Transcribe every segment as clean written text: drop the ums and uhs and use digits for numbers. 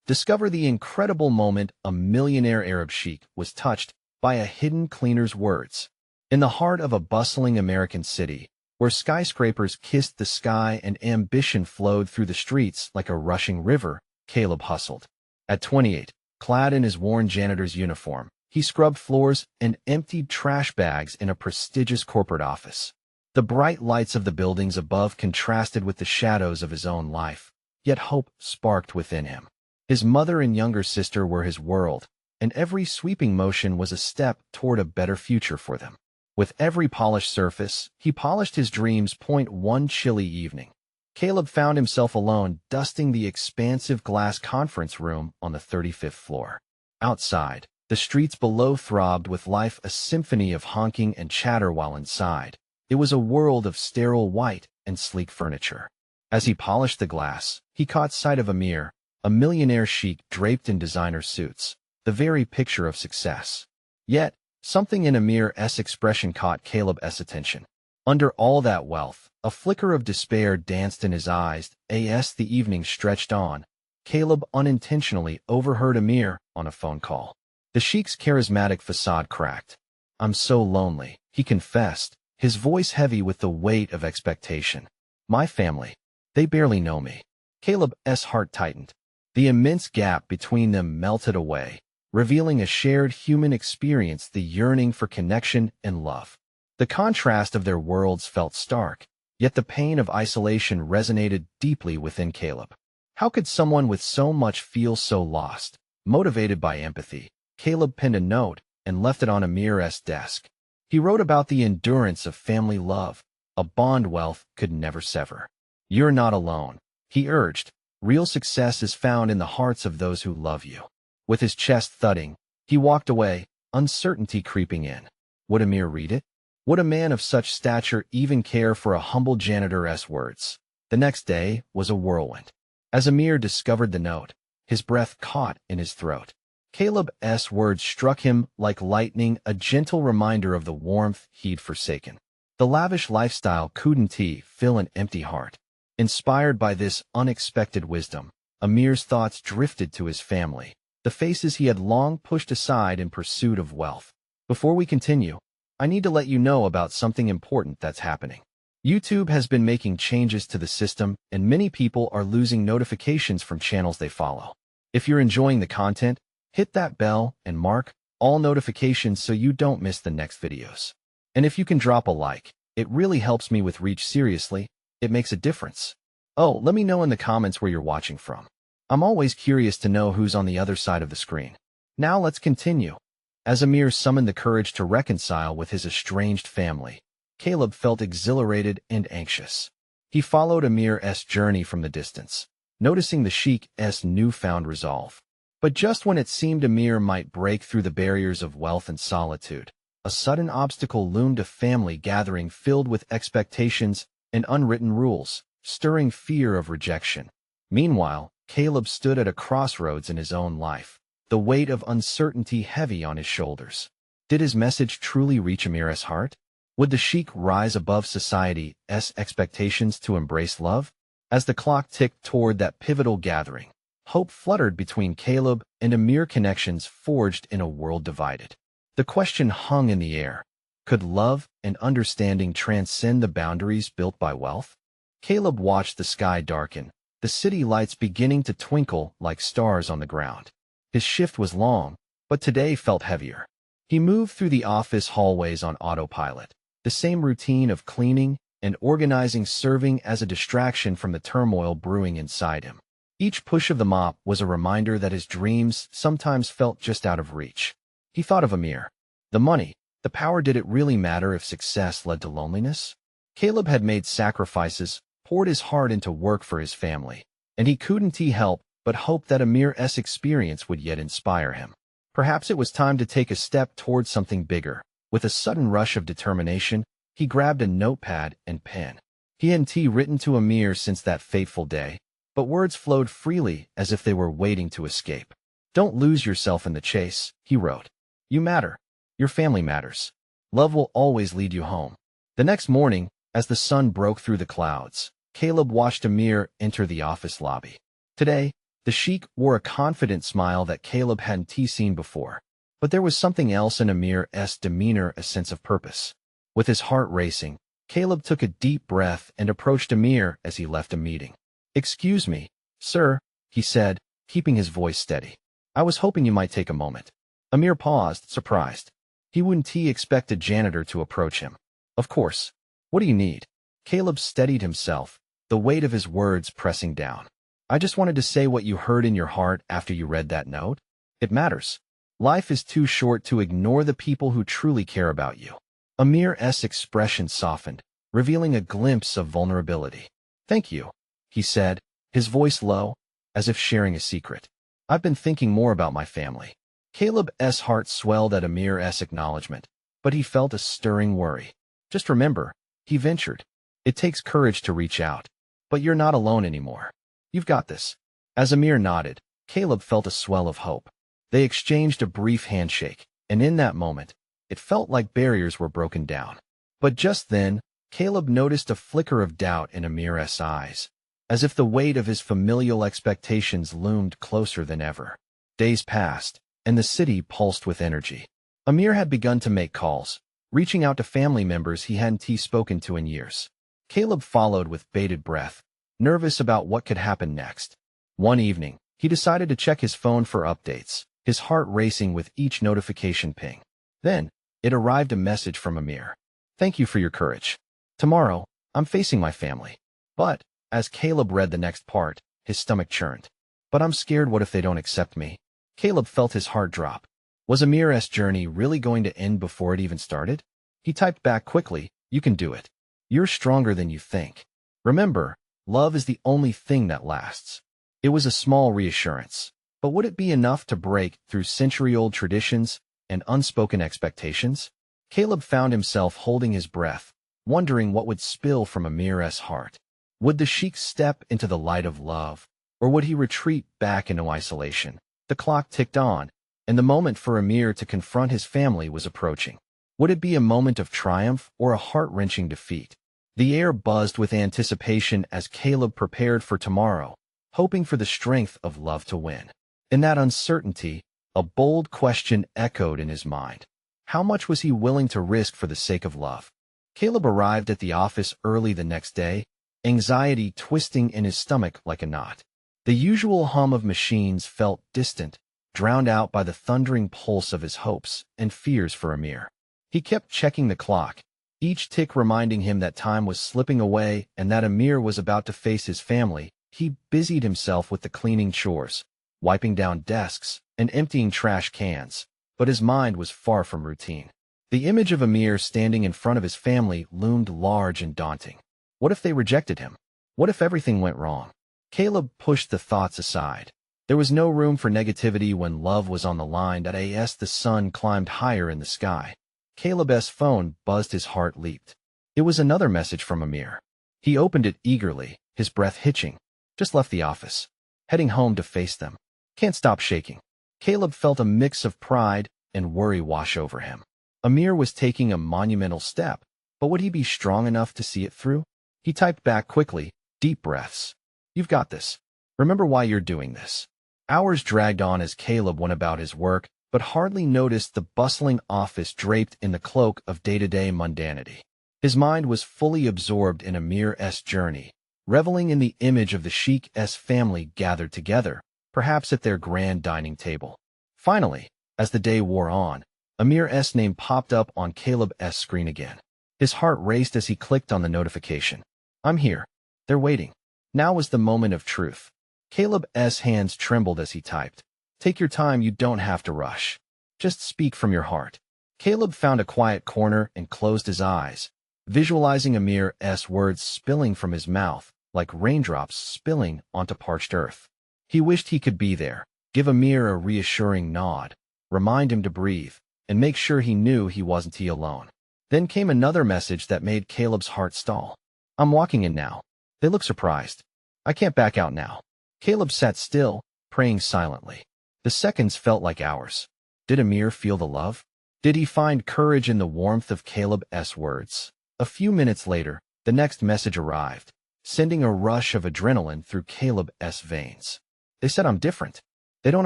Discover the incredible moment a millionaire Arab sheikh was touched by a hidden cleaner's words. In the heart of a bustling American city, where skyscrapers kissed the sky and ambition flowed through the streets like a rushing river, Caleb hustled. At 28, clad in his worn janitor's uniform, he scrubbed floors and emptied trash bags in a prestigious corporate office. The bright lights of the buildings above contrasted with the shadows of his own life, yet hope sparked within him. His mother and younger sister were his world, and every sweeping motion was a step toward a better future for them. With every polished surface, he polished his dreams. One chilly evening, Caleb found himself alone dusting the expansive glass conference room on the 35th floor. Outside, the streets below throbbed with life, a symphony of honking and chatter, while inside, it was a world of sterile white and sleek furniture. As he polished the glass, he caught sight of Amir, a millionaire sheikh draped in designer suits, the very picture of success. Yet, something in Amir's expression caught Caleb's attention. Under all that wealth, a flicker of despair danced in his eyes. As the evening stretched on, Caleb unintentionally overheard Amir on a phone call. The sheikh's charismatic facade cracked. "I'm so lonely," he confessed, his voice heavy with the weight of expectation. "My family, they barely know me." Caleb's heart tightened. The immense gap between them melted away, revealing a shared human experience, the yearning for connection and love. The contrast of their worlds felt stark, yet the pain of isolation resonated deeply within Caleb. How could someone with so much feel so lost? Motivated by empathy, Caleb penned a note and left it on Amir's desk. He wrote about the endurance of family love, a bond wealth could never sever. "You're not alone," he urged. "Real success is found in the hearts of those who love you." With his chest thudding, he walked away, uncertainty creeping in. Would Amir read it? Would a man of such stature even care for a humble janitor's words? The next day was a whirlwind. As Amir discovered the note, his breath caught in his throat. Caleb's words struck him like lightning, a gentle reminder of the warmth he'd forsaken. The lavish lifestyle couldn't fill an empty heart. Inspired by this unexpected wisdom, Amir's thoughts drifted to his family, the faces he had long pushed aside in pursuit of wealth. Before we continue, I need to let you know about something important that's happening. YouTube has been making changes to the system, and many people are losing notifications from channels they follow. If you're enjoying the content, hit that bell and mark all notifications so you don't miss the next videos. And if you can drop a like, it really helps me with reach. Seriously, it makes a difference. Oh, let me know in the comments where you're watching from. I'm always curious to know who's on the other side of the screen. Now let's continue. As Amir summoned the courage to reconcile with his estranged family, Caleb felt exhilarated and anxious. He followed Amir's journey from the distance, noticing the sheikh's newfound resolve. But just when it seemed Amir might break through the barriers of wealth and solitude, a sudden obstacle loomed: a family gathering filled with expectations and unwritten rules, stirring fear of rejection. Meanwhile, Caleb stood at a crossroads in his own life, the weight of uncertainty heavy on his shoulders. Did his message truly reach Amir's heart? Would the sheikh rise above society's expectations to embrace love? As the clock ticked toward that pivotal gathering, hope fluttered between Caleb and Amir, connections forged in a world divided. The question hung in the air: could love and understanding transcend the boundaries built by wealth? Caleb watched the sky darken, the city lights beginning to twinkle like stars on the ground. His shift was long, but today felt heavier. He moved through the office hallways on autopilot, the same routine of cleaning and organizing serving as a distraction from the turmoil brewing inside him. Each push of the mop was a reminder that his dreams sometimes felt just out of reach. He thought of Amir. The money, the power, did it really matter if success led to loneliness? Caleb had made sacrifices, poured his heart into work for his family, and he couldn't help but hope that Amir's experience would yet inspire him. Perhaps it was time to take a step towards something bigger. With a sudden rush of determination, he grabbed a notepad and pen. He hadn't written to Amir since that fateful day, but words flowed freely as if they were waiting to escape. "Don't lose yourself in the chase," he wrote. "You matter. Your family matters. Love will always lead you home." The next morning, as the sun broke through the clouds, Caleb watched Amir enter the office lobby. Today, The Sheikh wore a confident smile that Caleb hadn't seen before. But there was something else in Amir's demeanor, a sense of purpose. With his heart racing, Caleb took a deep breath and approached Amir as he left a meeting. "Excuse me, sir," he said, keeping his voice steady. "I was hoping you might take a moment." Amir paused, surprised. He wouldn't expect a janitor to approach him. "Of course. What do you need?" Caleb steadied himself, the weight of his words pressing down. "I just wanted to say what you heard in your heart after you read that note. It matters. Life is too short to ignore the people who truly care about you." Amir's expression softened, revealing a glimpse of vulnerability. "Thank you," he said, his voice low, as if sharing a secret. "I've been thinking more about my family." Caleb's heart swelled at Amir's acknowledgement, but he felt a stirring worry. "Just remember," he ventured, "it takes courage to reach out. But you're not alone anymore. You've got this." As Amir nodded, Caleb felt a swell of hope. They exchanged a brief handshake, and in that moment, it felt like barriers were broken down. But just then, Caleb noticed a flicker of doubt in Amir's eyes, as if the weight of his familial expectations loomed closer than ever. Days passed, and the city pulsed with energy. Amir had begun to make calls, reaching out to family members he hadn't spoken to in years. Caleb followed with bated breath, nervous about what could happen next. One evening, he decided to check his phone for updates, his heart racing with each notification ping. Then, it arrived a message from Amir. "Thank you for your courage. Tomorrow, I'm facing my family. But," as Caleb read the next part, his stomach churned. "But I'm scared, what if they don't accept me?" Caleb felt his heart drop. Was Amir's journey really going to end before it even started? He typed back quickly, "You can do it. You're stronger than you think. Remember, love is the only thing that lasts." It was a small reassurance, but would it be enough to break through century-old traditions and unspoken expectations? Caleb found himself holding his breath, wondering what would spill from Amir's heart. Would the Sheikh step into the light of love, or would he retreat back into isolation? The clock ticked on, and the moment for Amir to confront his family was approaching. Would it be a moment of triumph or a heart-wrenching defeat? The air buzzed with anticipation as Caleb prepared for tomorrow, hoping for the strength of love to win. In that uncertainty, a bold question echoed in his mind. How much was he willing to risk for the sake of love? Caleb arrived at the office early the next day, anxiety twisting in his stomach like a knot. The usual hum of machines felt distant, drowned out by the thundering pulse of his hopes and fears for Amir. He kept checking the clock, each tick reminding him that time was slipping away and that Amir was about to face his family. He busied himself with the cleaning chores, wiping down desks and emptying trash cans, but his mind was far from routine. The image of Amir standing in front of his family loomed large and daunting. What if they rejected him? What if everything went wrong? Caleb pushed the thoughts aside. There was no room for negativity when love was on the line. As the sun climbed higher in the sky, Caleb's phone buzzed, his heart leaped. It was another message from Amir. He opened it eagerly, his breath hitching. "Just left the office. Heading home to face them. Can't stop shaking." Caleb felt a mix of pride and worry wash over him. Amir was taking a monumental step, but would he be strong enough to see it through? He typed back quickly, deep breaths. "You've got this. Remember why you're doing this." Hours dragged on as Caleb went about his work, but hardly noticed the bustling office draped in the cloak of day-to-day mundanity. His mind was fully absorbed in Amir's journey, reveling in the image of the Sheikh's family gathered together, perhaps at their grand dining table. Finally, as the day wore on, Amir's name popped up on Caleb's screen again. His heart raced as he clicked on the notification. "I'm here. They're waiting." Now was the moment of truth. Caleb's hands trembled as he typed. "Take your time, you don't have to rush. Just speak from your heart." Caleb found a quiet corner and closed his eyes, visualizing Amir's words spilling from his mouth like raindrops spilling onto parched earth. He wished he could be there, give Amir a reassuring nod, remind him to breathe, and make sure he knew he wasn't alone. Then came another message that made Caleb's heart stall. "I'm walking in now. They look surprised. I can't back out now." Caleb sat still, praying silently. The seconds felt like hours. Did Amir feel the love? Did he find courage in the warmth of Caleb's words? A few minutes later, the next message arrived, sending a rush of adrenaline through Caleb's veins. They said I'm different. They don't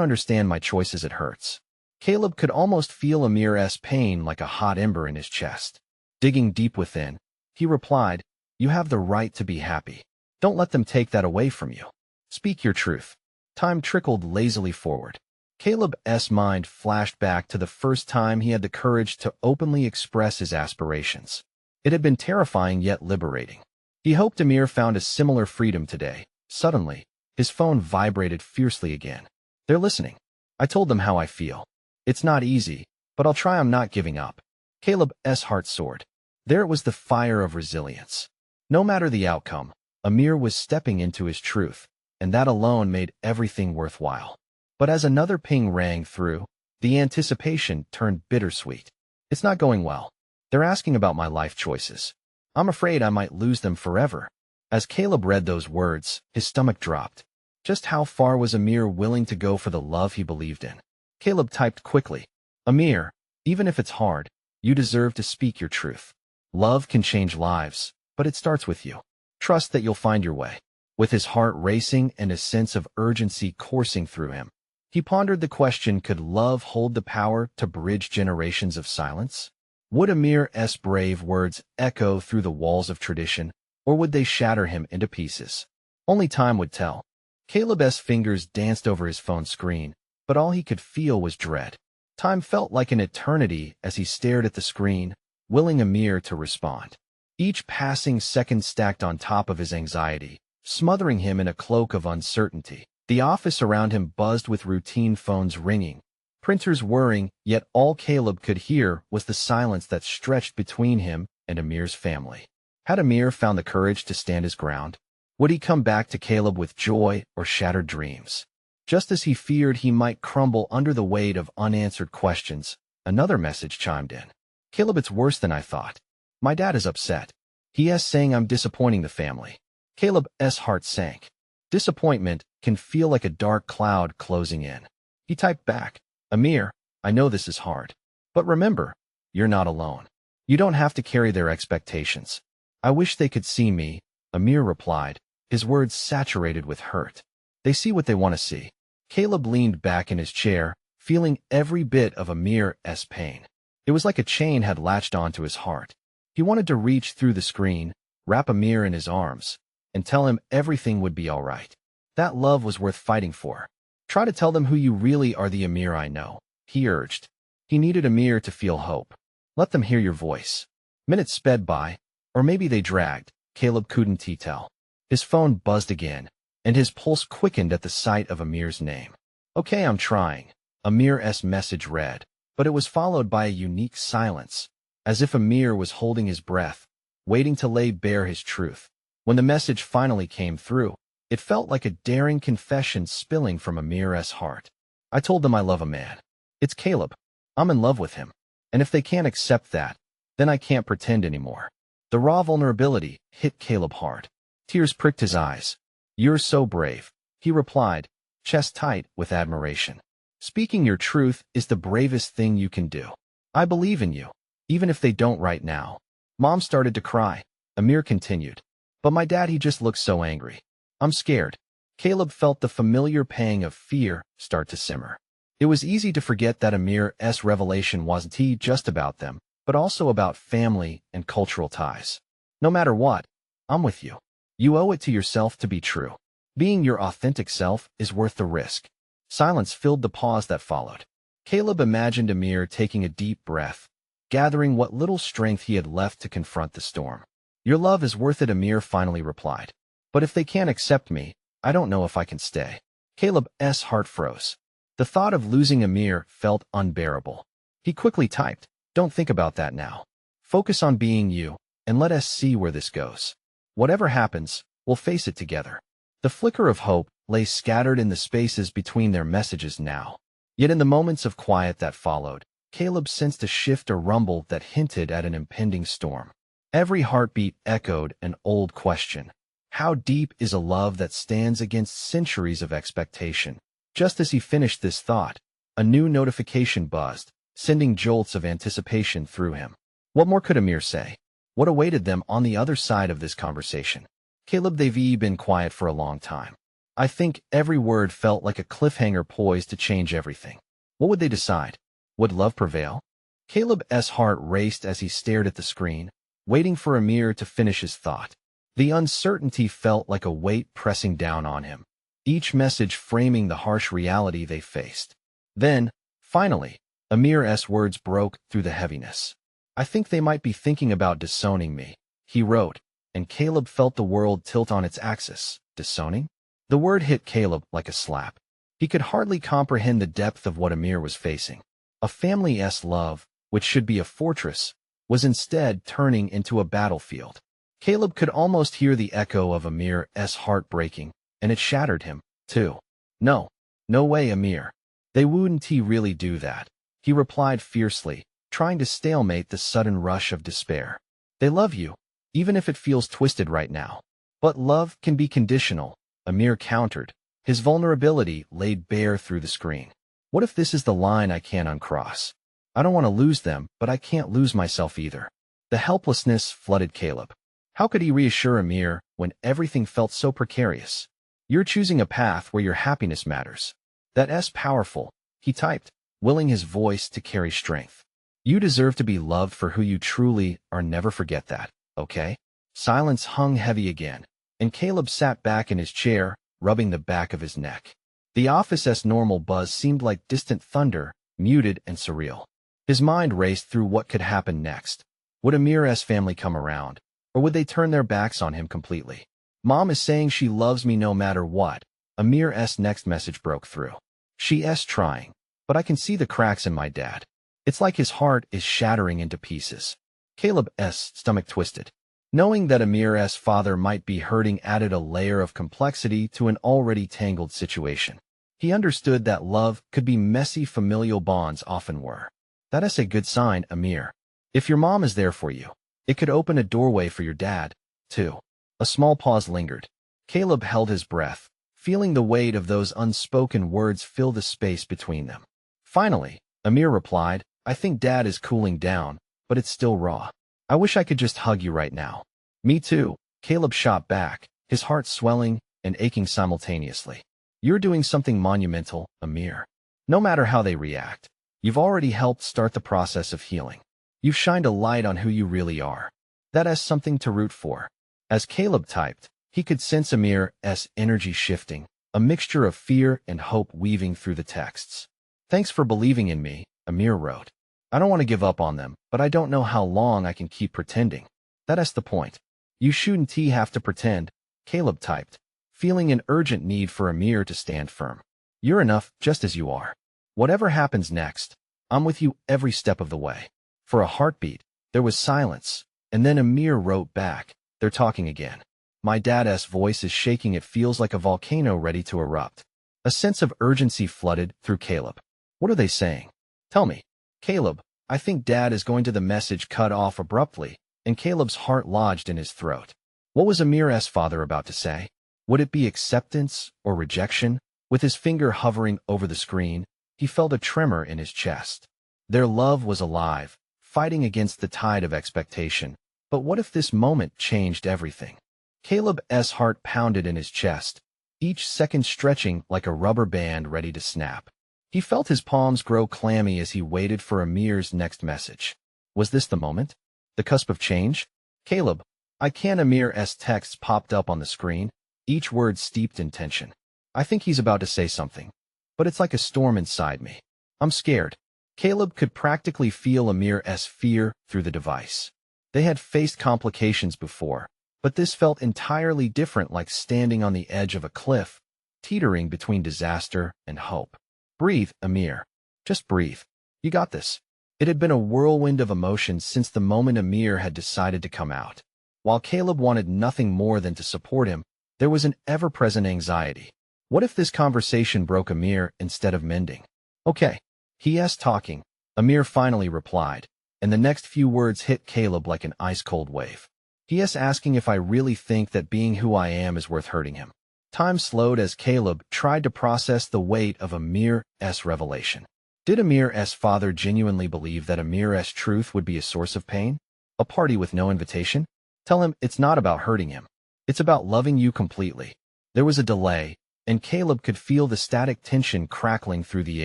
understand my choices, it hurts. Caleb could almost feel Amir's pain like a hot ember in his chest. Digging deep within, he replied, "You have the right to be happy. Don't let them take that away from you. Speak your truth." Time trickled lazily forward. Caleb's mind flashed back to the first time he had the courage to openly express his aspirations. It had been terrifying yet liberating. He hoped Amir found a similar freedom today. Suddenly, his phone vibrated fiercely again. "They're listening. I told them how I feel. It's not easy, but I'll try. I'm not giving up." Caleb's heart soared. There it was, the fire of resilience. No matter the outcome, Amir was stepping into his truth, and that alone made everything worthwhile. But as another ping rang through, the anticipation turned bittersweet. "It's not going well. They're asking about my life choices. I'm afraid I might lose them forever." As Caleb read those words, his stomach dropped. Just how far was Amir willing to go for the love he believed in? Caleb typed quickly, "Amir, even if it's hard, you deserve to speak your truth. Love can change lives, but it starts with you. Trust that you'll find your way." With his heart racing and a sense of urgency coursing through him, he pondered the question, could love hold the power to bridge generations of silence? Would Amir's brave words echo through the walls of tradition, or would they shatter him into pieces? Only time would tell. Caleb's fingers danced over his phone screen, but all he could feel was dread. Time felt like an eternity as he stared at the screen, willing Amir to respond. Each passing second stacked on top of his anxiety, smothering him in a cloak of uncertainty. The office around him buzzed with routine phones ringing, printers whirring, yet all Caleb could hear was the silence that stretched between him and Amir's family. Had Amir found the courage to stand his ground? Would he come back to Caleb with joy or shattered dreams? Just as he feared he might crumble under the weight of unanswered questions, another message chimed in. "Caleb, it's worse than I thought. My dad is upset. He is saying I'm disappointing the family." Caleb's heart sank. Disappointment can feel like a dark cloud closing in. He typed back, "Amir, I know this is hard. But remember, you're not alone. You don't have to carry their expectations." "I wish they could see me," Amir replied, his words saturated with hurt. "They see what they want to see." Caleb leaned back in his chair, feeling every bit of Amir's pain. It was like a chain had latched onto his heart. He wanted to reach through the screen, wrap Amir in his arms, and tell him everything would be all right. That love was worth fighting for. "Try to tell them who you really are, the Amir I know," he urged. He needed Amir to feel hope. "Let them hear your voice." Minutes sped by, or maybe they dragged. Caleb couldn't tell. His phone buzzed again, and his pulse quickened at the sight of Amir's name. "Okay, I'm trying," Amir's message read, but it was followed by a unique silence, as if Amir was holding his breath, waiting to lay bare his truth. When the message finally came through, it felt like a daring confession spilling from Amir's heart. "I told them I love a man. It's Caleb. I'm in love with him. And if they can't accept that, then I can't pretend anymore." The raw vulnerability hit Caleb hard. Tears pricked his eyes. "You're so brave," he replied, chest tight with admiration. "Speaking your truth is the bravest thing you can do. I believe in you, even if they don't right now." "Mom started to cry," Amir continued. "But my dad, he just looks so angry. I'm scared." Caleb felt the familiar pang of fear start to simmer. It was easy to forget that Amir's revelation wasn't just about them, but also about family and cultural ties. "No matter what, I'm with you. You owe it to yourself to be true. Being your authentic self is worth the risk." Silence filled the pause that followed. Caleb imagined Amir taking a deep breath, gathering what little strength he had left to confront the storm. "Your love is worth it," Amir finally replied. "But if they can't accept me, I don't know if I can stay." Caleb's heart froze. The thought of losing Amir felt unbearable. He quickly typed, "Don't think about that now. Focus on being you, and let us see where this goes. Whatever happens, we'll face it together." The flicker of hope lay scattered in the spaces between their messages now. Yet in the moments of quiet that followed, Caleb sensed a shift or rumble that hinted at an impending storm. Every heartbeat echoed an old question. How deep is a love that stands against centuries of expectation? Just as he finished this thought, a new notification buzzed, sending jolts of anticipation through him. What more could Amir say? What awaited them on the other side of this conversation? "Caleb, they've been quiet for a long time. I think every word felt like a cliffhanger poised to change everything. What would they decide? Would love prevail? Caleb's heart raced as he stared at the screen, waiting for Amir to finish his thought. The uncertainty felt like a weight pressing down on him, each message framing the harsh reality they faced. Then, finally, Amir's words broke through the heaviness. I think they might be thinking about disowning me, he wrote, and Caleb felt the world tilt on its axis. Disowning? The word hit Caleb like a slap. He could hardly comprehend the depth of what Amir was facing. A family's love, which should be a fortress, was instead turning into a battlefield. Caleb could almost hear the echo of Amir's heart breaking, and it shattered him, too. No, no way, Amir. They wouldn't really do that, he replied fiercely, trying to stalemate the sudden rush of despair. They love you, even if it feels twisted right now. But love can be conditional, Amir countered, his vulnerability laid bare through the screen. What if this is the line I can't uncross? I don't want to lose them, but I can't lose myself either. The helplessness flooded Caleb. How could he reassure Amir when everything felt so precarious? You're choosing a path where your happiness matters. That's powerful, he typed, willing his voice to carry strength. You deserve to be loved for who you truly are. Never forget that, okay? Silence hung heavy again, and Caleb sat back in his chair, rubbing the back of his neck. The office's normal buzz seemed like distant thunder, muted and surreal. His mind raced through what could happen next. Would Amir's family come around, or would they turn their backs on him completely? Mom is saying she loves me no matter what. Amir's next message broke through. She's trying, but I can see the cracks in my dad. It's like his heart is shattering into pieces. Caleb's stomach twisted. Knowing that Amir's father might be hurting added a layer of complexity to an already tangled situation. He understood that love could be messy. Familial bonds often were. That's a good sign, Amir. If your mom is there for you, it could open a doorway for your dad, too. A small pause lingered. Caleb held his breath, feeling the weight of those unspoken words fill the space between them. Finally, Amir replied, I think Dad is cooling down, but it's still raw. I wish I could just hug you right now. Me too, Caleb shot back, his heart swelling and aching simultaneously. You're doing something monumental, Amir. No matter how they react, you've already helped start the process of healing. You've shined a light on who you really are. That is something to root for. As Caleb typed, he could sense Amir's energy shifting, a mixture of fear and hope weaving through the texts. Thanks for believing in me, Amir wrote. I don't want to give up on them, but I don't know how long I can keep pretending. That's the point. You shouldn't have to pretend, Caleb typed, feeling an urgent need for Amir to stand firm. You're enough just as you are. Whatever happens next, I'm with you every step of the way. For a heartbeat, there was silence, and then Amir wrote back, they're talking again. My dad's voice is shaking. It feels like a volcano ready to erupt. A sense of urgency flooded through Caleb. What are they saying? Tell me. Caleb, I think Dad is going to. The message cut off abruptly, and Caleb's heart lodged in his throat. What was Amir's father about to say? Would it be acceptance or rejection? With his finger hovering over the screen, he felt a tremor in his chest. Their love was alive, fighting against the tide of expectation. But what if this moment changed everything? Caleb's heart pounded in his chest, each second stretching like a rubber band ready to snap. He felt his palms grow clammy as he waited for Amir's next message. Was this the moment? The cusp of change? Caleb, I can't. Amir's text popped up on the screen, each word steeped in tension. I think he's about to say something, but it's like a storm inside me. I'm scared. Caleb could practically feel Amir's fear through the device. They had faced complications before, but this felt entirely different, like standing on the edge of a cliff, teetering between disaster and hope. Breathe, Amir. Just breathe. You got this. It had been a whirlwind of emotions since the moment Amir had decided to come out. While Caleb wanted nothing more than to support him, there was an ever-present anxiety. What if this conversation broke Amir instead of mending? Okay. He.s. talking, Amir finally replied, and the next few words hit Caleb like an ice-cold wave. He.s. asking if I really think that being who I am is worth hurting him. Time slowed as Caleb tried to process the weight of Amir's revelation. Did Amir's father genuinely believe that Amir's truth would be a source of pain? A party with no invitation? Tell him it's not about hurting him. It's about loving you completely. There was a delay, and Caleb could feel the static tension crackling through the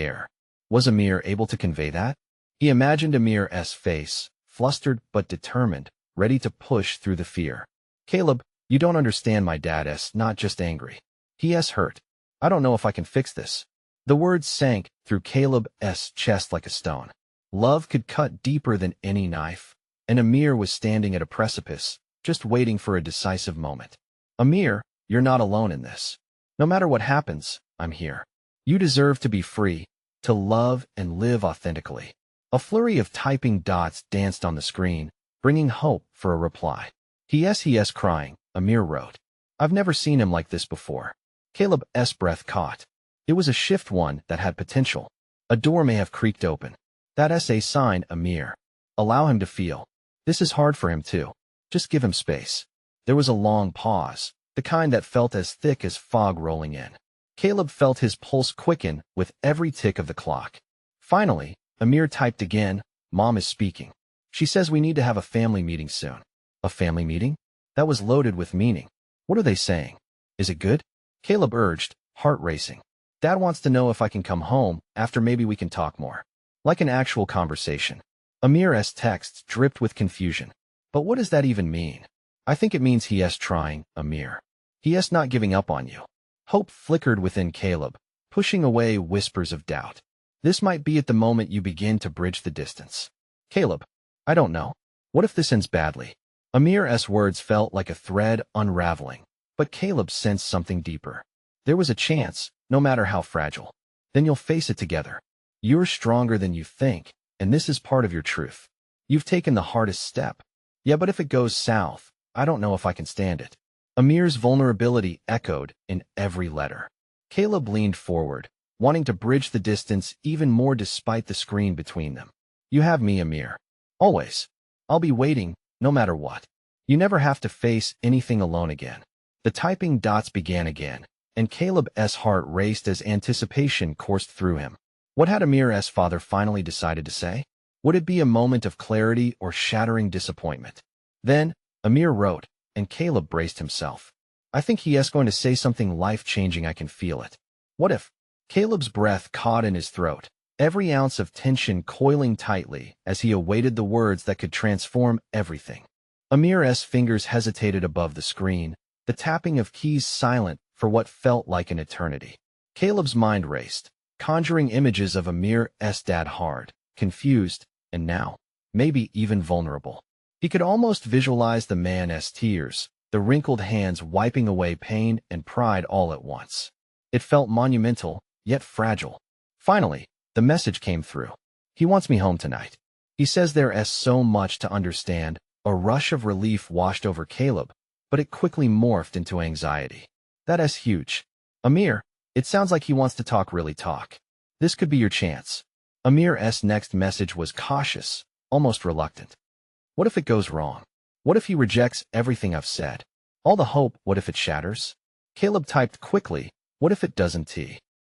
air. Was Amir able to convey that? He imagined Amir's face, flustered but determined, ready to push through the fear. Caleb, you don't understand, my dad's not just angry. He's hurt. I don't know if I can fix this. The words sank through Caleb's chest like a stone. Love could cut deeper than any knife, and Amir was standing at a precipice, just waiting for a decisive moment. Amir, you're not alone in this. No matter what happens, I'm here. You deserve to be free, to love and live authentically. A flurry of typing dots danced on the screen, bringing hope for a reply. He is crying, Amir wrote. I've never seen him like this before. Caleb's breath caught. It was a shift, one that had potential. A door may have creaked open. That's a sign, Amir. Allow him to feel. This is hard for him too. Just give him space. There was a long pause, the kind that felt as thick as fog rolling in. Caleb felt his pulse quicken with every tick of the clock. Finally, Amir typed again, Mom is speaking. She says we need to have a family meeting soon. A family meeting? That was loaded with meaning. What are they saying? Is it good? Caleb urged, heart racing. Dad wants to know if I can come home after, maybe we can talk more. Like an actual conversation. Amir's texts dripped with confusion. But what does that even mean? I think it means he's trying, Amir. He's not giving up on you. Hope flickered within Caleb, pushing away whispers of doubt. This might be at the moment you begin to bridge the distance. Caleb, I don't know. What if this ends badly? Amir's words felt like a thread unraveling, but Caleb sensed something deeper. There was a chance, no matter how fragile. Then you'll face it together. You're stronger than you think, and this is part of your truth. You've taken the hardest step. Yeah, but if it goes south, I don't know if I can stand it. Amir's vulnerability echoed in every letter. Caleb leaned forward, wanting to bridge the distance even more despite the screen between them. You have me, Amir. Always. I'll be waiting, no matter what. You never have to face anything alone again. The typing dots began again, and Caleb's heart raced as anticipation coursed through him. What had Amir's father finally decided to say? Would it be a moment of clarity or shattering disappointment? Then, Amir wrote, and Caleb braced himself. I think he's going to say something life-changing, I can feel it. What if? Caleb's breath caught in his throat, every ounce of tension coiling tightly as he awaited the words that could transform everything. Amir's fingers hesitated above the screen, the tapping of keys silent for what felt like an eternity. Caleb's mind raced, conjuring images of Amir's dad, hard, confused, and now, maybe even vulnerable. He could almost visualize the man's tears, the wrinkled hands wiping away pain and pride all at once. It felt monumental, yet fragile. Finally, the message came through. He wants me home tonight. He says there's so much to understand. A rush of relief washed over Caleb, but it quickly morphed into anxiety. That's huge. Amir, it sounds like he wants to talk, really talk. This could be your chance. Amir's next message was cautious, almost reluctant. What if it goes wrong? What if he rejects everything I've said? All the hope, what if it shatters? Caleb typed quickly, what if it doesn't?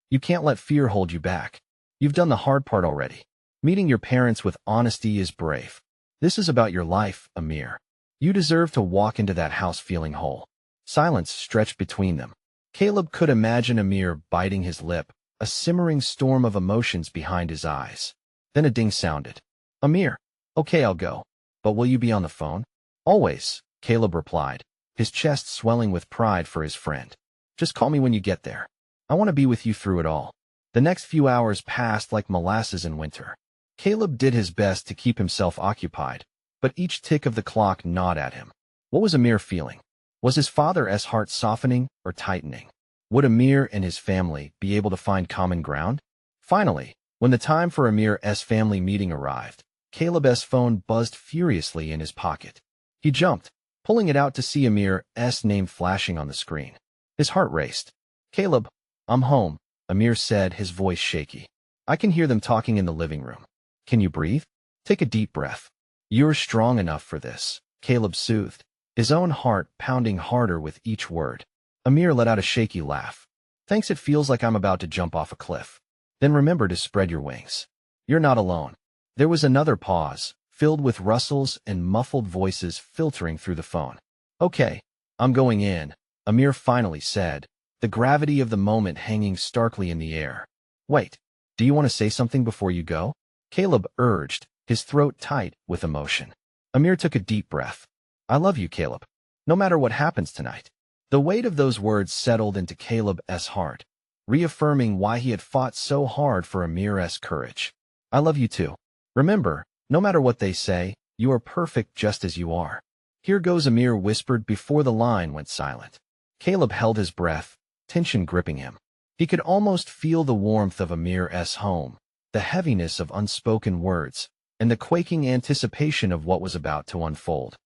You can't let fear hold you back. You've done the hard part already. Meeting your parents with honesty is brave. This is about your life, Amir. You deserve to walk into that house feeling whole. Silence stretched between them. Caleb could imagine Amir biting his lip, a simmering storm of emotions behind his eyes. Then a ding sounded. Amir, okay, I'll go. But will you be on the phone? Always, Caleb replied, his chest swelling with pride for his friend. Just call me when you get there. I want to be with you through it all. The next few hours passed like molasses in winter. Caleb did his best to keep himself occupied, but each tick of the clock gnawed at him. What was Amir feeling? Was his father's heart softening or tightening? Would Amir and his family be able to find common ground? Finally, when the time for Amir's family meeting arrived, Caleb's phone buzzed furiously in his pocket. He jumped, pulling it out to see Amir's name flashing on the screen. His heart raced. Caleb, I'm home, Amir said, his voice shaky. I can hear them talking in the living room. Can you breathe? Take a deep breath. You're strong enough for this, Caleb soothed, his own heart pounding harder with each word. Amir let out a shaky laugh. Thanks, it feels like I'm about to jump off a cliff. Then remember to spread your wings. You're not alone. There was another pause, filled with rustles and muffled voices filtering through the phone. Okay, I'm going in, Amir finally said, the gravity of the moment hanging starkly in the air. Wait, do you want to say something before you go? Caleb urged, his throat tight with emotion. Amir took a deep breath. I love you, Caleb. No matter what happens tonight. The weight of those words settled into Caleb's heart, reaffirming why he had fought so hard for Amir's courage. I love you too. Remember, no matter what they say, you are perfect just as you are. Here goes, Amir whispered before the line went silent. Caleb held his breath, tension gripping him. He could almost feel the warmth of Amir's home, the heaviness of unspoken words, and the quaking anticipation of what was about to unfold.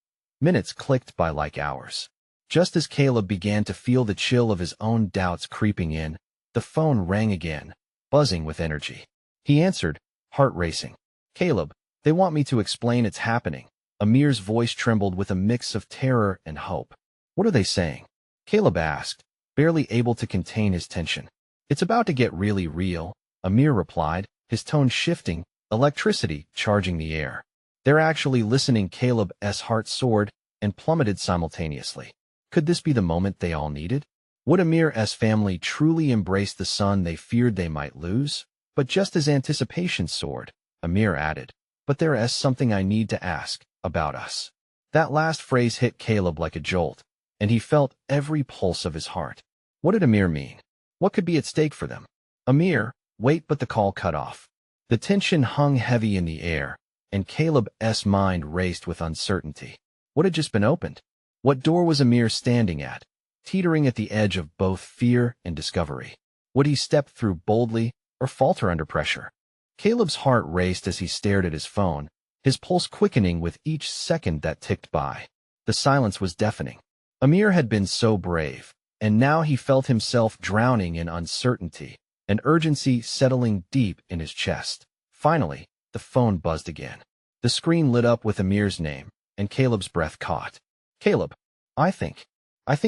Minutes clicked by like hours. Just as Caleb began to feel the chill of his own doubts creeping in, the phone rang again, buzzing with energy. He answered, heart racing. Caleb, they want me to explain it's happening. Amir's voice trembled with a mix of terror and hope. What are they saying? Caleb asked, barely able to contain his tension. It's about to get really real, Amir replied, his tone shifting, electricity charging the air. They're actually listening. Caleb's heart soared and plummeted simultaneously. Could this be the moment they all needed? Would Amir's family truly embrace the son they feared they might lose? But just as anticipation soared, Amir added, but there is something I need to ask about us. That last phrase hit Caleb like a jolt, and he felt every pulse of his heart. What did Amir mean? What could be at stake for them? Amir, wait, but the call cut off. The tension hung heavy in the air, and Caleb's mind raced with uncertainty. What had just been opened? What door was Amir standing at, teetering at the edge of both fear and discovery? Would he step through boldly or falter under pressure? Caleb's heart raced as he stared at his phone, his pulse quickening with each second that ticked by. The silence was deafening. Amir had been so brave, and now he felt himself drowning in uncertainty, an urgency settling deep in his chest. Finally, the phone buzzed again. The screen lit up with Amir's name, and Caleb's breath caught. Caleb, I think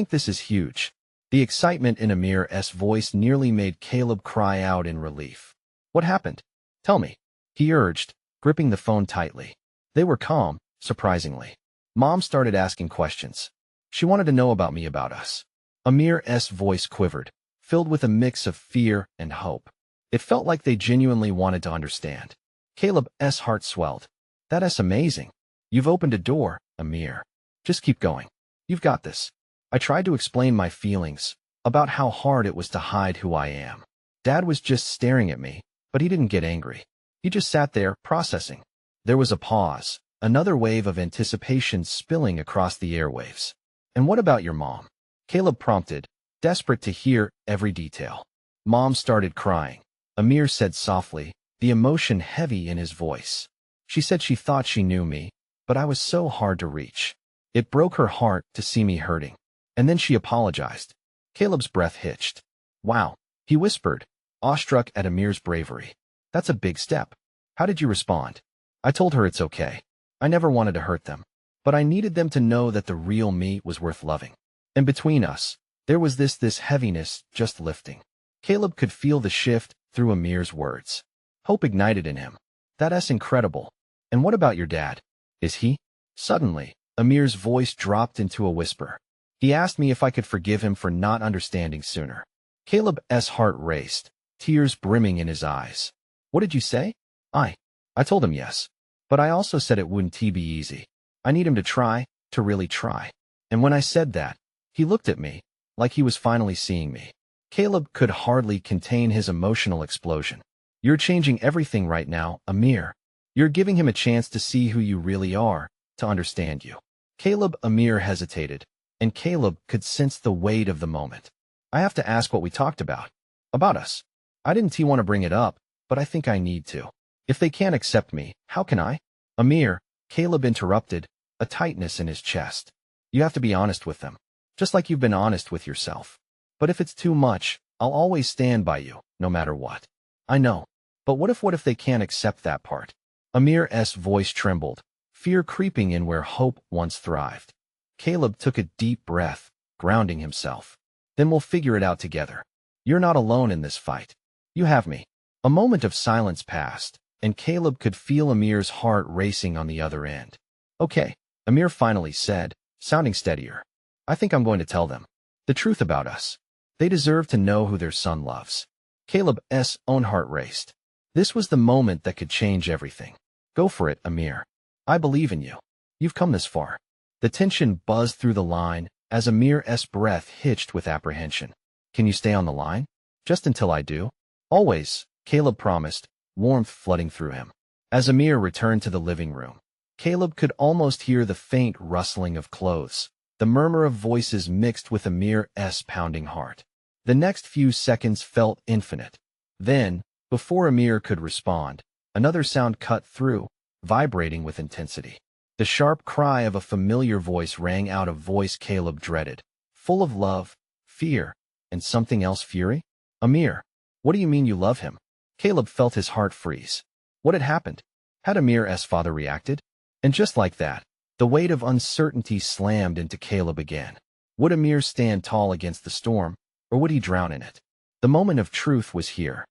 this is huge. The excitement in Amir's voice nearly made Caleb cry out in relief. What happened? Tell me, he urged, gripping the phone tightly. They were calm, surprisingly. Mom started asking questions. She wanted to know about me, about us. Amir's voice quivered, filled with a mix of fear and hope. It felt like they genuinely wanted to understand. Caleb's heart swelled. That's amazing. You've opened a door, Amir. Just keep going. You've got this. I tried to explain my feelings, about how hard it was to hide who I am. Dad was just staring at me, but he didn't get angry. He just sat there, processing. There was a pause, another wave of anticipation spilling across the airwaves. And what about your mom? Caleb prompted, desperate to hear every detail. Mom started crying. Amir said softly, the emotion heavy in his voice. She said she thought she knew me, but I was so hard to reach. It broke her heart to see me hurting. And then she apologized. Caleb's breath hitched. Wow, he whispered, awestruck at Amir's bravery. That's a big step. How did you respond? I told her it's okay. I never wanted to hurt them, but I needed them to know that the real me was worth loving. And between us, there was this heaviness just lifting. Caleb could feel the shift through Amir's words. Hope ignited in him. That's incredible. And what about your dad? Is he? Suddenly, Amir's voice dropped into a whisper. He asked me if I could forgive him for not understanding sooner. Caleb's heart raced, tears brimming in his eyes. What did you say? I told him yes. But I also said it wouldn't be easy. I need him to try, to really try. And when I said that, he looked at me, like he was finally seeing me. Caleb could hardly contain his emotional explosion. You're changing everything right now, Amir. You're giving him a chance to see who you really are, to understand you. Amir hesitated, and Caleb could sense the weight of the moment. I have to ask what we talked about. About us. I didn't want to bring it up, but I think I need to. If they can't accept me, how can I? Amir, Caleb interrupted, a tightness in his chest. You have to be honest with them, just like you've been honest with yourself. But if it's too much, I'll always stand by you, no matter what. I know. But what if they can't accept that part? Amir's voice trembled, fear creeping in where hope once thrived. Caleb took a deep breath, grounding himself. Then we'll figure it out together. You're not alone in this fight. You have me. A moment of silence passed, and Caleb could feel Amir's heart racing on the other end. Okay, Amir finally said, sounding steadier. I think I'm going to tell them the truth about us. They deserve to know who their son loves. Caleb's own heart raced. This was the moment that could change everything. Go for it, Amir. I believe in you. You've come this far. The tension buzzed through the line as Amir's breath hitched with apprehension. Can you stay on the line? Just until I do? Always, Caleb promised, warmth flooding through him. As Amir returned to the living room, Caleb could almost hear the faint rustling of clothes, the murmur of voices mixed with Amir's pounding heart. The next few seconds felt infinite. Then, before Amir could respond, another sound cut through, vibrating with intensity. The sharp cry of a familiar voice rang out, a voice Caleb dreaded, full of love, fear, and something else, fury. Amir, what do you mean you love him? Caleb felt his heart freeze. What had happened? Had Amir's father reacted? And just like that, the weight of uncertainty slammed into Caleb again. Would Amir stand tall against the storm, or would he drown in it? The moment of truth was here.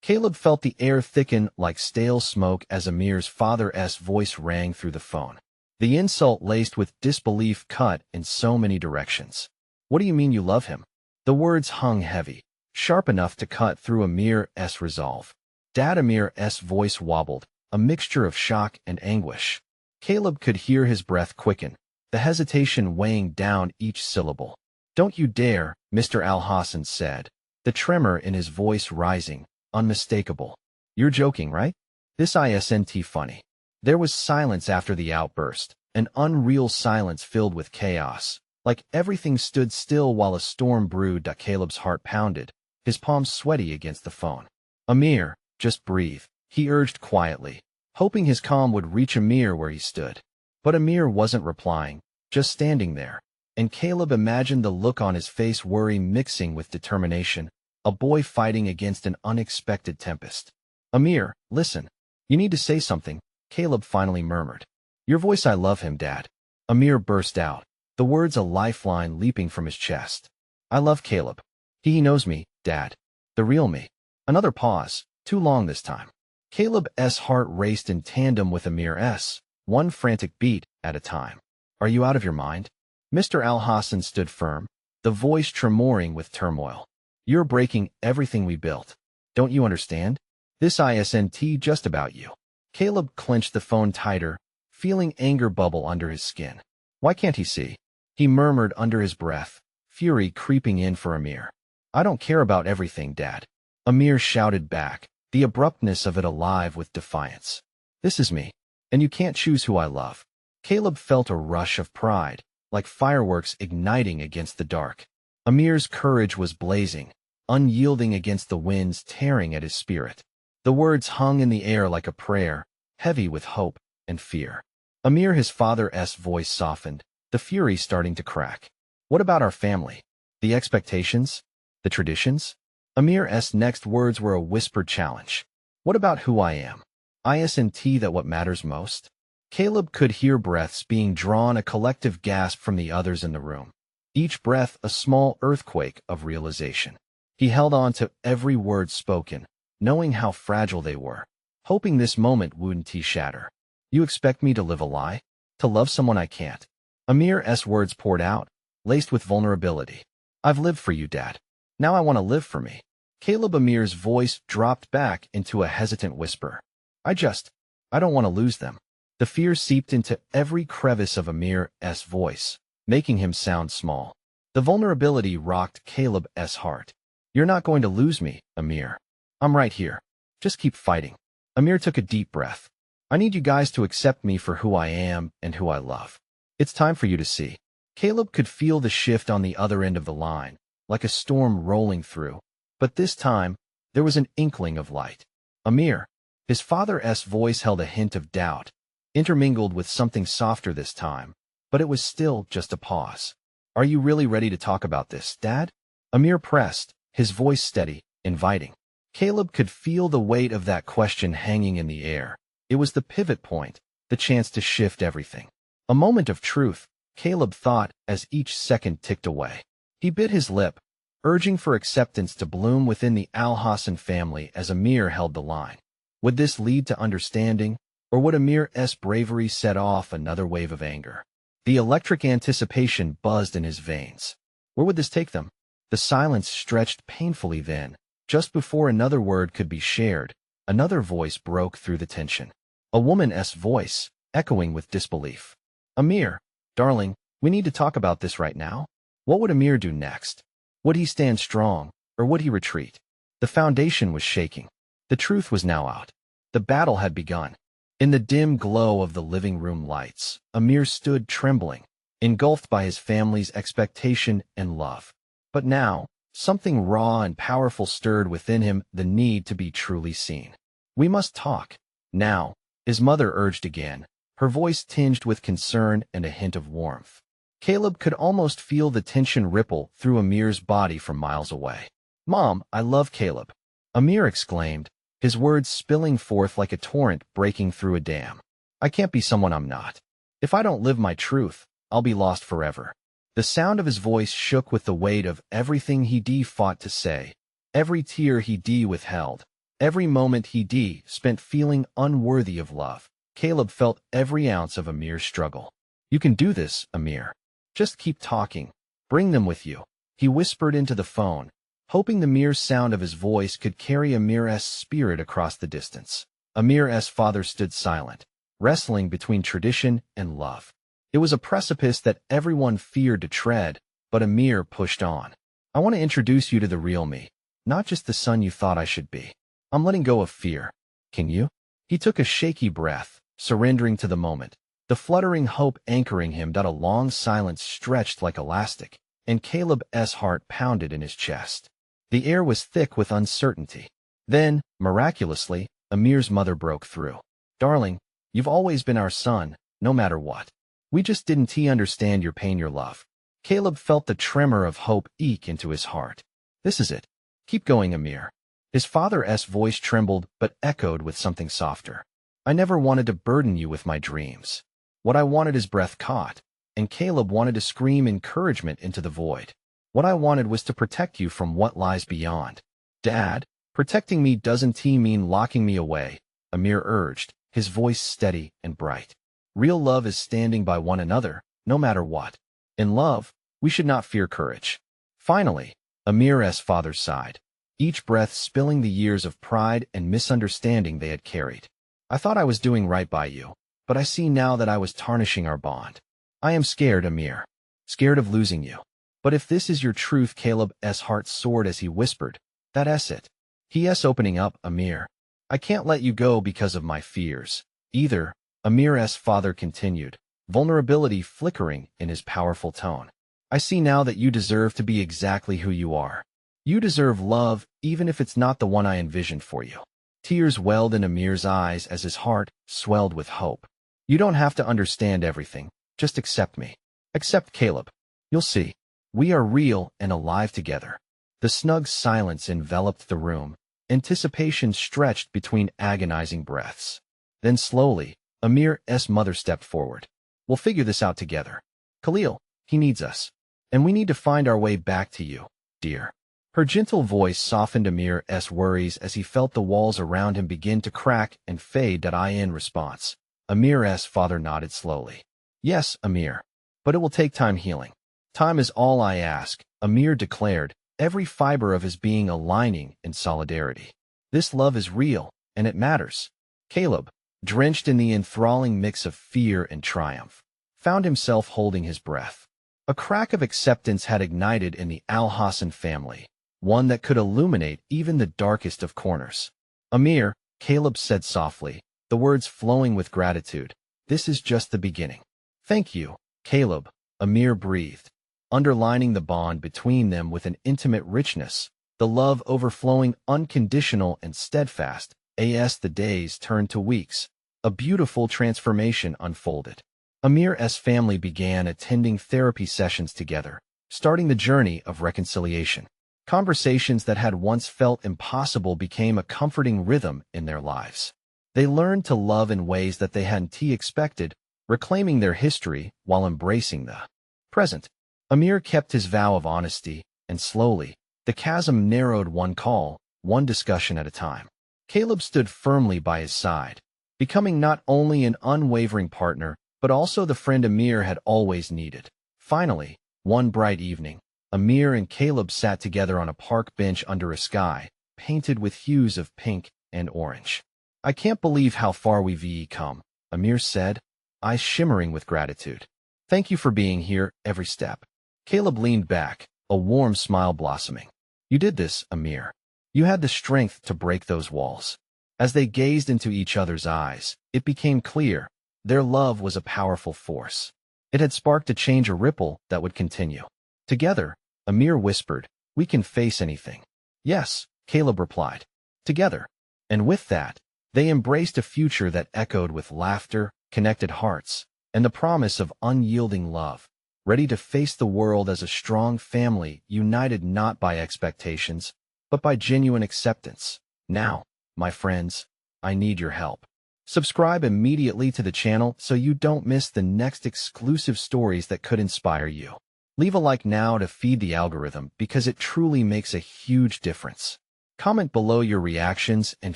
Caleb felt the air thicken like stale smoke as Amir's father's voice rang through the phone. The insult laced with disbelief cut in so many directions. What do you mean you love him? The words hung heavy, sharp enough to cut through Amir's resolve. Dad, Amir's voice wobbled, a mixture of shock and anguish. Caleb could hear his breath quicken, the hesitation weighing down each syllable. Don't you dare, Mr. Al-Hassan said, the tremor in his voice rising, unmistakable. You're joking, right? This isn't funny. There was silence after the outburst, an unreal silence filled with chaos, like everything stood still while a storm brewed. Caleb's heart pounded, his palms sweaty against the phone. Amir, just breathe, he urged quietly, hoping his calm would reach Amir where he stood. But Amir wasn't replying, just standing there, and Caleb imagined the look on his face, worry mixing with determination, a boy fighting against an unexpected tempest. Amir, listen. You need to say something, Caleb finally murmured. Your voice, I love him, Dad. Amir burst out, the words a lifeline leaping from his chest. I love Caleb. He knows me, Dad. The real me. Another pause, too long this time. Caleb's heart raced in tandem with Amir's, one frantic beat at a time. Are you out of your mind? Mr. Al-Hassan stood firm, the voice tremoring with turmoil. You're breaking everything we built. Don't you understand? This isn't just about you. Caleb clenched the phone tighter, feeling anger bubble under his skin. Why can't he see? He murmured under his breath, fury creeping in for Amir. I don't care about everything, Dad. Amir shouted back, the abruptness of it alive with defiance. This is me, and you can't choose who I love. Caleb felt a rush of pride, like fireworks igniting against the dark. Amir's courage was blazing, unyielding against the winds tearing at his spirit. The words hung in the air like a prayer, heavy with hope and fear. Amir, his father's voice softened, the fury starting to crack. What about our family? The expectations? The traditions? Amir's next words were a whispered challenge. What about who I am? Isn't that what matters most? Caleb could hear breaths being drawn, a collective gasp from the others in the room. Each breath a small earthquake of realization. He held on to every word spoken, knowing how fragile they were, hoping this moment wouldn't shatter. You expect me to live a lie? To love someone I can't? Amir's words poured out, laced with vulnerability. I've lived for you, Dad. Now I want to live for me. Amir's voice dropped back into a hesitant whisper. I don't want to lose them. The fear seeped into every crevice of Amir's voice, making him sound small. The vulnerability rocked Caleb's heart. You're not going to lose me, Amir. I'm right here. Just keep fighting. Amir took a deep breath. I need you guys to accept me for who I am and who I love. It's time for you to see. Caleb could feel the shift on the other end of the line, like a storm rolling through. But this time, there was an inkling of light. Amir, his father's voice held a hint of doubt, intermingled with something softer this time, but it was still just a pause. Are you really ready to talk about this, Dad? Amir pressed, his voice steady, inviting. Caleb could feel the weight of that question hanging in the air. It was the pivot point, the chance to shift everything. A moment of truth, Caleb thought as each second ticked away. He bit his lip, urging for acceptance to bloom within the Al-Hassan family as Amir held the line. Would this lead to understanding, or would Amir's bravery set off another wave of anger? The electric anticipation buzzed in his veins. Where would this take them? The silence stretched painfully then. Just before another word could be shared, another voice broke through the tension. A woman's voice, echoing with disbelief. Amir, darling, we need to talk about this right now. What would Amir do next? Would he stand strong, or would he retreat? The foundation was shaking. The truth was now out. The battle had begun. In the dim glow of the living room lights, Amir stood trembling, engulfed by his family's expectation and love. But now, something raw and powerful stirred within him, the need to be truly seen. We must talk. Now, his mother urged again, her voice tinged with concern and a hint of warmth. Caleb could almost feel the tension ripple through Amir's body from miles away. "Mom, I love Caleb," Amir exclaimed, his words spilling forth like a torrent breaking through a dam. "I can't be someone I'm not. If I don't live my truth, I'll be lost forever." The sound of his voice shook with the weight of everything he fought to say, every tear he withheld, every moment he spent feeling unworthy of love. Caleb felt every ounce of Amir's struggle. "You can do this, Amir. Just keep talking. Bring them with you," he whispered into the phone, hoping the mere sound of his voice could carry Amir's spirit across the distance. Amir's father stood silent, wrestling between tradition and love. It was a precipice that everyone feared to tread, but Amir pushed on. "I want to introduce you to the real me, not just the son you thought I should be. I'm letting go of fear. Can you?" He took a shaky breath, surrendering to the moment, the fluttering hope anchoring him. That a long silence stretched like elastic, and Caleb's heart pounded in his chest. The air was thick with uncertainty. Then, miraculously, Amir's mother broke through. "Darling, you've always been our son, no matter what. We just didn't understand your pain, your love." Caleb felt the tremor of hope eke into his heart. "This is it. Keep going, Amir." His father's voice trembled but echoed with something softer. "I never wanted to burden you with my dreams." What I wanted, his breath caught, and Caleb wanted to scream encouragement into the void. "What I wanted was to protect you from what lies beyond." "Dad, protecting me doesn't mean locking me away," Amir urged, his voice steady and bright. "Real love is standing by one another, no matter what. In love, we should not fear courage." Finally, Amir's father sighed, each breath spilling the years of pride and misunderstanding they had carried. "I thought I was doing right by you, but I see now that I was tarnishing our bond. I am scared, Amir. Scared of losing you. But if this is your truth," Caleb's heart soared as he whispered, "that's it. He's opening up, Amir. I can't let you go because of my fears, either," Amir's father continued, vulnerability flickering in his powerful tone. "I see now that you deserve to be exactly who you are. You deserve love, even if it's not the one I envisioned for you." Tears welled in Amir's eyes as his heart swelled with hope. "You don't have to understand everything. Just accept me. Accept Caleb. You'll see. We are real and alive together." The snug silence enveloped the room, anticipation stretched between agonizing breaths. Then slowly, Amir's mother stepped forward. "We'll figure this out together. Khalil, he needs us. And we need to find our way back to you, dear." Her gentle voice softened Amir's worries as he felt the walls around him begin to crack and fade. In response, Amir's father nodded slowly. "Yes, Amir. But it will take time healing." "Time is all I ask," Amir declared, every fiber of his being aligning in solidarity. "This love is real, and it matters." Caleb, drenched in the enthralling mix of fear and triumph, found himself holding his breath. A crack of acceptance had ignited in the Al-Hassan family, one that could illuminate even the darkest of corners. "Amir," Caleb said softly, the words flowing with gratitude, "this is just the beginning." "Thank you, Caleb," Amir breathed, underlining the bond between them with an intimate richness, the love overflowing, unconditional and steadfast. As the days turned to weeks, a beautiful transformation unfolded. Amir's family began attending therapy sessions together, starting the journey of reconciliation. Conversations that had once felt impossible became a comforting rhythm in their lives. They learned to love in ways that they hadn't expected, reclaiming their history while embracing the present. Amir kept his vow of honesty, and slowly, the chasm narrowed, one call, one discussion at a time. Caleb stood firmly by his side, becoming not only an unwavering partner, but also the friend Amir had always needed. Finally, one bright evening, Amir and Caleb sat together on a park bench under a sky, painted with hues of pink and orange. "I can't believe how far we've come," Amir said, eyes shimmering with gratitude. "Thank you for being here every step." Caleb leaned back, a warm smile blossoming. "You did this, Amir. You had the strength to break those walls." As they gazed into each other's eyes, it became clear their love was a powerful force. It had sparked a change, a ripple that would continue. Together, Amir whispered, "We can face anything." "Yes," Caleb replied. "Together." And with that, they embraced a future that echoed with laughter, connected hearts, and the promise of unyielding love, ready to face the world as a strong family, united not by expectations, but by genuine acceptance. Now, my friends, I need your help. Subscribe immediately to the channel so you don't miss the next exclusive stories that could inspire you. Leave a like now to feed the algorithm because it truly makes a huge difference. Comment below your reactions and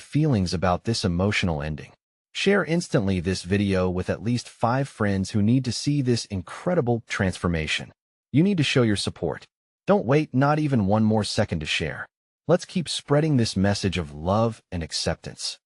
feelings about this emotional ending. Share instantly this video with at least 5 friends who need to see this incredible transformation. You need to show your support. Don't wait not even one more second to share. Let's keep spreading this message of love and acceptance.